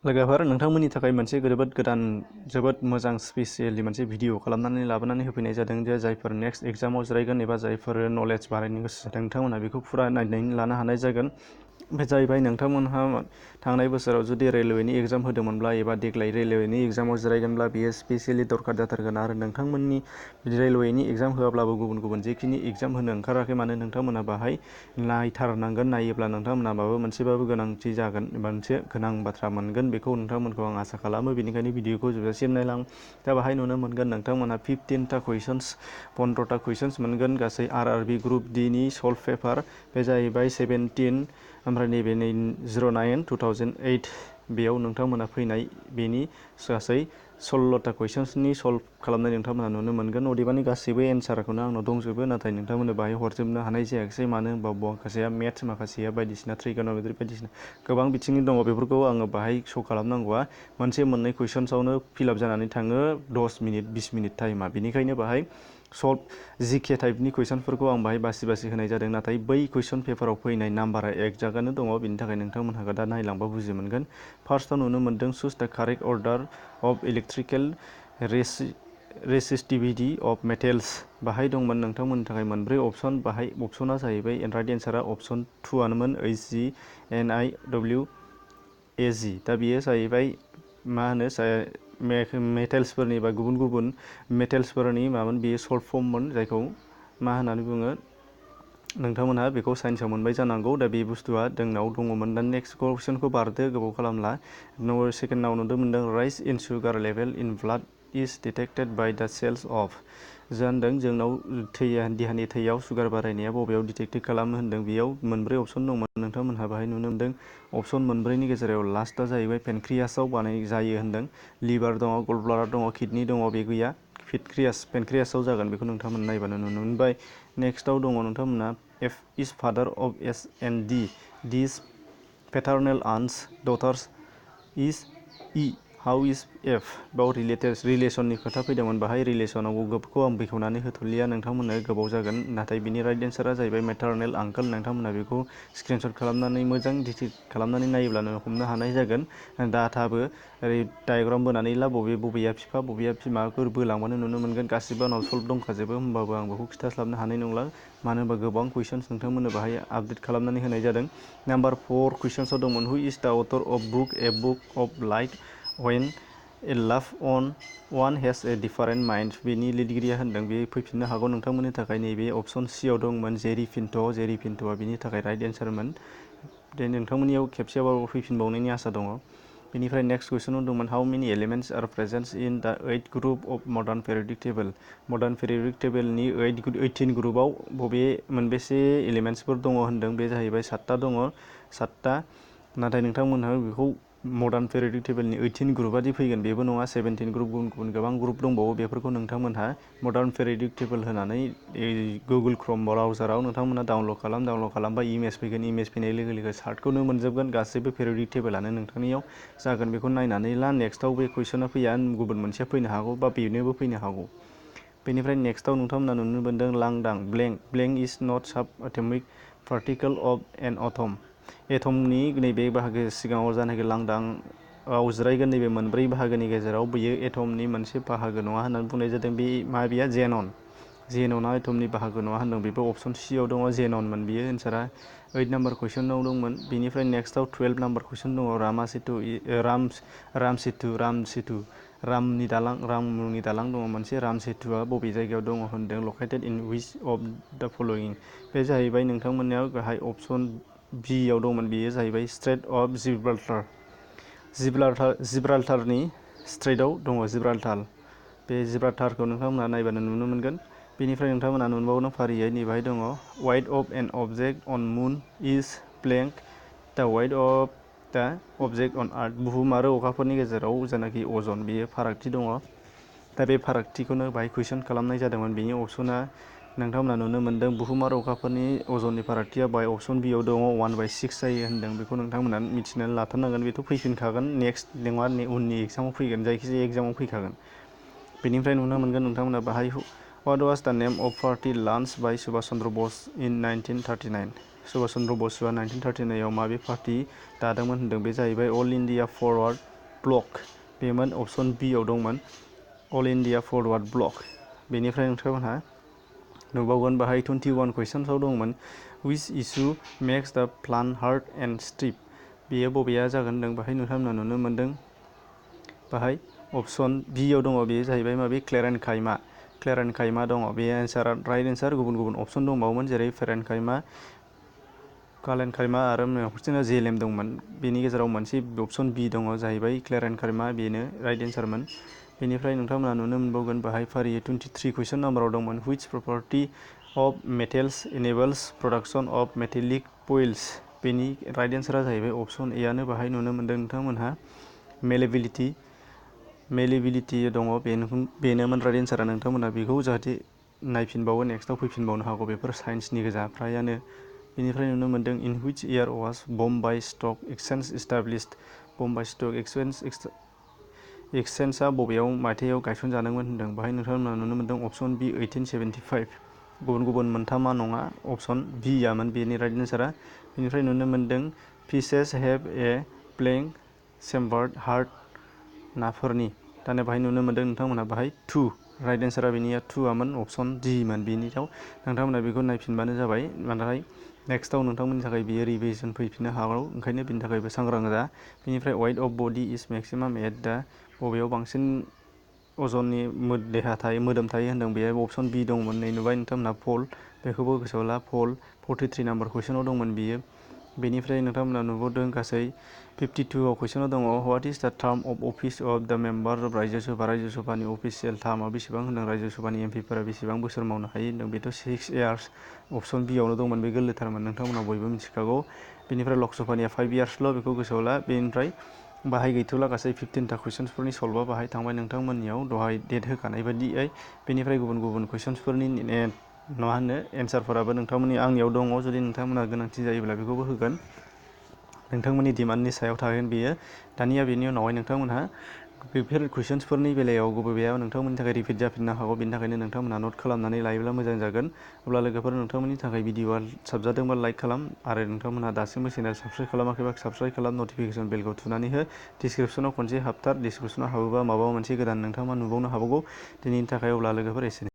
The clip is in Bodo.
लोगोफोर नोंथांमोननि थाखाय मोनसे जोबोद गोदान जोबोद मोजां स्पेसियेलि मोनसे भिडिअ खालामनानै लाबोनानै होफैनाय जादों जे जायफोर नेक्स्ट एग्जामाव जिरायगोन एबा जायफोर नलेज बारायनो गोसो जादों नोंथांमोनहा बेखौ फुरा नायनानै लानो हानाय जागोन। बे जाहैबाय नोंथांमोनहा थांनाय बोसोराव जुदि रेलवेनि एग्जाम होदोंमोनब्ला एबा देग्लाय रेलवेनि एग्जामाव जिरायगोनब्ला बेयो स्पेसियेलि दरकार जाथारगोन आरो नोंथांमोननि रेलवेनि एग्जाम होआब्लाबो गुबुन गुबुन जेखिनि एग्जाम होनो ओंखाराखै मानो नोंथांमोनहा बाहाय नायथारनांगोन। नायोब्ला नोंथांमोनहा माबा मोनसेबाबो गोनांथि जागोन एबा मोनसे गोनां बाथ्रा मोनगोन बेखौ नोंथांमोनखौ आं आसा खालामो। बेनिखायनो भिडिअखौ जोबजासिम नायलां। दा बाहाय नुनो मोनगोन नोंथांमोनहा 15टा कुइसन्स 15टा कुइसन्स मोनगोन गासै आरआरबी ग्रुप डी नि सल्भ पेपार। बे जाहैबाय 17 ओमफ्राय नैबे 09/2008 बेयाव नोंथांमोनहा फैनाय बेनि गासै 16टा कुइसन्सनि सल्भ खालामनाय नोंथांमोनहा नुनो मोनगोन। अदेबानि गासैबो एन्सारखौनो आंनाव दंजोबो नाथाय नोंथांमोननो बाहाय हरजोबनो हानाय जायाखिसै मानो होनबा माखासेया मेथ्स माखासेया बायदिसिना ट्रिगोन'मेट्रि बायदिसिना गोबां बिथिंनि दङ। बेफोरखौ आङो बाहाय श' खालामनांगौआ मोनसे मोननै कुइसन्सआवनो फिलआप जानानै थाङो 10 मिनिट 20 मिनिट टाइमा। बेनिखायनो बाहाय सल्भ जिके टाइपनि कुइसनफोरखौ आं बाहाय बासि बासि होनाय जादों नाथाय बै कुइसन पेपाराव फैनाय नाम्बारा एक्जाक्टआनो दङ। बेनि थाखाय नोंथांमोनहा दा नायलांबा बुजि मोनगोन। फार्स्टआव नुनो मोनदों choose the correct order of electrical resistivity of metals. बाहाय दंमोन नोंथांमोननि थाखाय मोनब्रै अपसन। बाहाय अपसना जाहैबाय राइट एन्सारा अपसन 2 आनोमोन HGNiWAG। दा बेयो जाहैबाय मा होनो मेटेल्सफोरनि बा गुबुन गुबुन मेटेल्सफोरनि मामोन बेयो सर्ट फर्ममोन जायखौ मा होननानै बुङो नोंथांमोनहा बेखौ साइन्सआव मोनबाय जानांगौ। दा बे बुस्थुआ जोंनाव दङमोन। दा नेक्स्ट कुइसनखौ बारदो गोबाव खालामला। सेकेन्डआव नुनो मोनदों rise in sugar level in blood is detected by the cells of. होनदों जोंनाव देहानि थैयाव सुगार बारायनाया बबेयाव डिटेक्ट खालामो होनदों। बेयाव मोनब्रै अपसन दंमोन नोंथांमोनहा बाहाय नुनो मोनदों। अपसन मोनब्रैनि गेजेराव लास्टआ जाहैबाय पेनक्रियासआव बानाय जायो होनदों। लिभार दङ गल ब्लाडार दङ किडनि दङ बे गैया। पेनक्रियासआव जागोन बेखौ नोंथांमोन नायबानो नुनो मोनबाय। नेक्स्टआव दङ नोंथांमोनहा F is father of S and D is paternal aunt's daughters is E how is F. बाव रिलेसननि खोथा फैदोंमोन। बाहाय रिलेसनाव गोबखौ आं बेखेवनानै होथ'लिया नोंथांमोननो गोबाव जागोन। नाथाय बिनि राइट एन्सारा जाहैबाय मेटारनेल आंकोल। नोंथांमोनहा बेखौ स्क्रिनशट खालामनानै मोजां डिटेक्ट खालामनानै नायोब्लानो हमनो हानाय जागोन। डाटाबो ओरै डायग्राम बोनानै ला बबेया बिफा बबेया बिमाफोर बोलांबानो नुनो मोनगोन। गासिबो आंनाव सल्भ दंखाजोबो होमबाबो आं बेखौ खिथास्लाबनो हानाय नंला मानो होनबा गोबां कुइसन्स नोंथांमोननो बाहाय आपडेट खालामनानै होनाय जादों। नाम्बार 4 कुइसन्सआव दंमोन who is the author of book a book of light when a loved one has a different mind. बेनि लिरगिरिया होनदों बे फैफिननो हागौ नोंथांमोननि थाखाय नैबे अपसन सिआव दंमोन जेरि पिन्ट'आ बिनि थाखाय राइट एन्सारमोन। दे नोंथांमोननियाव खेबसेबाबो फैफिनबावनायनि आसा दङ। बेनिफ्राय नेक्स्ट कुइसनाव दंमोन हाउ मेनि elements R present in the 8th group of modern periodic table. Modern periodic टेबोलनि 18 ग्रुपआव बबे मोनबेसे एलिमेन्ट्सफोर दङ होनदों। बे जाहैबाय 7टा दङ 7टा। नाथाय नोंथांमोनहा बेखौ मडार्न पेरियडिक टेबोलनि 18 ग्रुपआदि फैगोन बेबो नङा। 17 ग्रुप गुबुन गुबुन गोबां ग्रुप दंबावो। बेफोरखौ नोंथांमोनहा मडार्न पेरियडिक टेबोल होनानै गुगोल क्रोम ब्राउजाराव नोंथांमोनहा डाउनलड खालामबा इमेज फैगोन। इमेज फैनाय लोगो लोगो चार्टखौनो मोनजोबगोन। गासैबो पेरियडिक टेबोलानो नोंथांनियाव जागोन बेखौ नायनानै ला। नेक्स्टआव बे कुइसना फैया गुबुन मोनसेया फैनो हागौ बा बेनोबो फैनो हागौ। बेनिफ्राय नेक्स्टआव नोंथांमोना नुनो मोनदों लांदां blank is not subatomic particle of an atom. एटमनि नैबे बाहागो सिगाङाव जानाखि लांदांआव जिरायगोन नैबे मोनब्रै बाहागोनि गेजेराव बेयो एटमनि मोनसे बाहागो नङा होननानै बुंनाय जादों। बे माबेया जेन'ना एटमनि बाहागो नङा होनदों। बेबो अपसन सिआव दङ जेन'नमोन बियो एन्सारा 8 नाम्बार कुइसनाव दंमोन। बेनिफ्राय नेक्स्टआव 12 नाम्बार कुइसन दङ रामनि दालां दङ मोनसे। राम सेतुआ बबे जायगायाव दङ होनदों लकेटेड इन विच अफ द फलोयिं। बे जाहैबाय नोंथांमोननियाव गाहाय अपसन बिआव दंमोन। बेयो जाहैबाय स्ट्रेट अफ जिब्राल्टारनि स्ट्रेटआव दङ जिब्राल्टार। बे जिब्राल्टारखौ नोंथांमोनहा नायबानो नुनो मोनगोन। बेनिफ्राय नोंथांमोनहा नुनोबावनो फारियै नैबाहाय दङ weight of an object on moon is blank the weight of the object on earth. बुहुम आरो अखाफोरनि गेजेराव जेनाखि अजन बेयो फारागथि दङ। दा बे फारागथिखौनो बाहाय कुइसन खालामनाय जादोंमोन। बेनि अपसना नोंथांमोनहा नुनो मोनदों बुहुम आरो अखाफोरनि अजननि फारागथिया बाहाय अपसन बिआव दङ 1/6 जायो होनदों। बेखौ नोंथांमोनहा मिथिनानै लाथारनांगोन। बेथ' फैफिनखागोन नेक्स्ट नङा उननि एग्जामाव फैगोन जायखिजाया एग्जामाव फैखागोन। बेनिफ्राय नुनो मोनगोन नोंथांमोनहा बाहाय व्हाट वाज द नेम अफ पार्टि लन्च बाय सुभाष चन्द्र बस इन 1939। सुभाष चन्द्र बसुआ 1939 आव माबे पार्टि दादोंमोन होनदों। बे जाहैबाय अल इन्डिया फरवार्ड ब्लक बेमोन अपसन बी आव दंमोन अल इन्डिया फरवार्ड ब्लक। बेनिफ्राय नोंथांमोनहा नुबावगोन बाहाय 21 कुइसन्सआव दंमोन which issue makes the plan hard and stiff बेयो बबेया जागोन होनदों बाहाय नोंथांमोना नुनो मोनदों बाहाय अपसन बी आव दङ बेयो जाहैबाय माबे क्लेरेनकाइमा दङ बे एन्सारा राइट एन्सार। गुबुन गुबुन अपसन दंबावोमोन जेरै फेरेनकाइमा कालेनकाइमा आरो फारसेथिं जेलेम दंमोन। बेनि गेजेराव मोनसे अपसन बी दङ जाहैबाय क्लेरेनकाइमा बेनो राइट एन्सारमोन। बेनिफ्राय नोंथांमोना नुनो मोनबावगोन बाहाय फारियै 23 कुइसन नाम्बाराव दंमोन which property of metals enables production of metallic foils बेनि राइट एन्सारा जाहैबाय अपसन ए आनो बाहाय नुनो मोनदों नोंथांमोनहा मेलेबिलिटि दङ बेनोमोन राइट एन्सारा। नोंथांमोना बेखौ जाहाथे नायफिनबावो नेक्स्टआव फैफिनबावनो हागौ बेफोर साइन्सनि गोजा फ्रायानो। बेनिफ्राय नुनो मोनदों in which year was Bombay stock exchange established Bombay stock एक्सचेन्जआ बबेयाव मायथाइयाव गायसनजादोंमोन होनदों बाहाय नोंथांमोना नुनो मोनदों अपसन बी 1875 गुबुन गुबुन मोनथामा नङा अपसन बी आमोन बेनि राइट एन्सारा। बेनिफ्राय नुनो मोनदों fishes have a playing chambered heart नाफोरनि दाना बाहाय नुनो मोनदों नोंथांमोना बाहाय 2 राइट एन्सारा बेनिया 2 आमोन अपसन डी मोन बेनियाव नोंथांमोना बेखौ नायफिनबानो जाबाय। नाथाय नेक्स्टआव नोंथांमोननि थाखाय बियो रिभिजन फैफिननो हागौ ओंखायनो बेनि थाखायबो सांग्रां जा। बेनिफ्राय weight of body is maximum at the बबेयाव बांसिन अजननि मोदोम थायो होनदों बेहाय अपसन बी दंमोन नै नुबाय नोंथांमोनहा फल बेखौबो गोसोआव ला फल 43 नाम्बार कुइसनाव दंमोन बियो। बेनिफ्राय नोंथांमोना नुबावदों गासै 52 कुइसनाव दङ व्हाट इज द टार्म अफ अफिस अफ द मेम्बार अफ राज्य सभानि अफिसियेल टार्मआ बेसेबां होनदों राज्य सभानि एमपिफोरा बेसेबां बोसोर मावनो हायो होनदों बेथ' 6 इयार्स अपसन बी आवनो दंमोन बे गोरलैथारमोन नोंथांमोना बयबो मिथिखागौ। बेनिफ्राय लक सभानिया 5 इयार्सल' बेखौ गोसोआव ला। बेनिफ्राय बाहाय गैथ'ला गासै 15टा कुइसन्सफोरनि सल्भआ बाहाय थांबाय नोंथांमोननियाव दहाय डेट होखानाय बायदियै। बेनिफ्राय गुबुन गुबुन कुइसन्सफोरनि एन्सारफोराबो नोंथांमोननि आंनियाव दङ जुदि नोंथांमोनहा गोनांथि जायोब्ला बेखौबो होगोन नोंथांमोननि डिमान्डनि सायाव थागोन बेयो। दानिया बेनि उनावहाय नोंथांमोनहा बेफोर कुइसन्सफोरनि बेलायाव बबेया नोंथांमोननि थाखाय रिपिट जाफिननो हागौ बेनि थाखायनो नोंथांमोनहा नट खालामनानै लायोब्ला मोजां जागोन। अब्ला लोगोफोर नोंथांमोननि थाखाय भिडिअआ साबजादोंबा लाइक खालाम आरो नोंथांमोनहा दासिमबो चेनेल साबस्क्राइब खालामाखैबा साबस्क्राइब खालाम नटिफिकेसन बेलखौ थुनानै हो। डिसक्रिपसनाव खनसे हाबथार डिसक्रिपसनाव हाबोबा माबा मोनसे गोदान नोंथांमोना नुबावनो हागौ। दिनैनि थाखाय अब्ला लोगोफोर एसेनोसै।